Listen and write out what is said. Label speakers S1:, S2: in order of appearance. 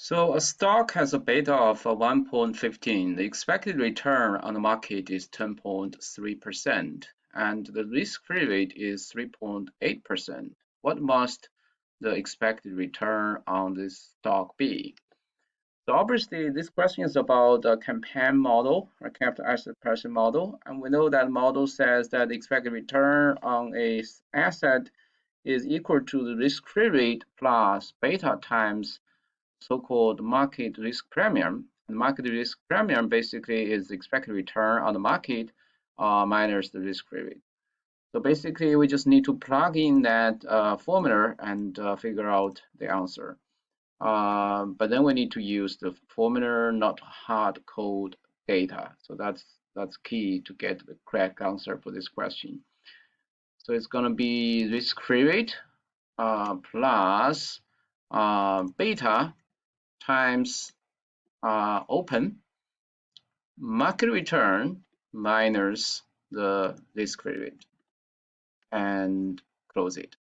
S1: So a stock has a beta of 1.15. The expected return on the market is 10.3%, and the risk-free rate is 3.8%. What must the expected return on this stock be? So obviously, this question is about the CAPM model, or capital asset pricing model, and we know that model says that the expected return on a asset is equal to the risk-free rate plus beta times so-called market risk premium. And market risk premium basically is the expected return on the market minus the risk-free rate. So basically, we just need to plug in that formula and figure out the answer. But then we need to use the formula, not hard code data. So that's key to get the correct answer for this question. So it's going to be risk-free rate plus beta times open market return minus the risk-free rate and close it.